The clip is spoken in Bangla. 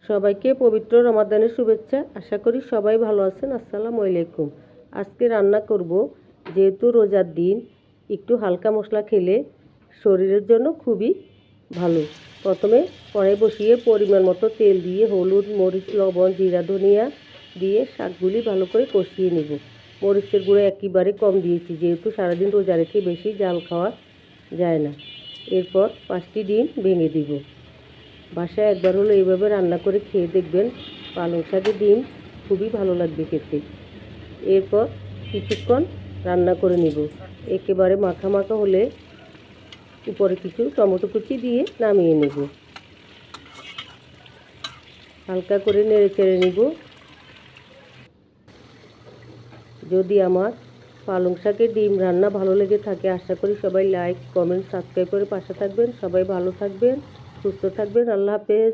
সবাইকে পবিত্র রমাদানের শুভেচ্ছা। আশা করি সবাই ভালো আছেন। আসসালামু আলাইকুম। আজকে রান্না করব, যেহেতু রোজার দিন, একটু হালকা মশলা খেলে শরীরের জন্য খুবই ভালো। প্রথমে কড়াই বসিয়ে পরিমাণ মতো তেল দিয়ে হলুদ, মরিচ, লবণ, জিরা, ধনিয়া দিয়ে শাকগুলি ভালো করে কষিয়ে নেব। মরিচের গুঁড়ো একেবারে কম দিয়েছি, যেহেতু সারাদিন রোজা রেখে বেশি জাল খাওয়া যায় না। এরপর 5টি ডিম ভেঙে দিব। বাসায় একবার হলো এইভাবে রান্না করে খেয়ে দেখবেন, পালং শাকের ডিম খুবই ভালো লাগবে খেতে। এরপর কিছুক্ষণ রান্না করে নিব। একেবারে মাখা মাখা হলে উপরে কিছু টমেটো কুচি দিয়ে নামিয়ে নেব। হালকা করে নেড়ে চেড়ে নিব। যদি আমার পালং শাকের ডিম রান্না ভালো লেগে থাকে, আশা করি সবাই লাইক, কমেন্ট, সাবস্ক্রাইব করে পাশে থাকবেন। সবাই ভালো থাকবেন, সুস্থ থাকবেন। আল্লাহ হাফেজ।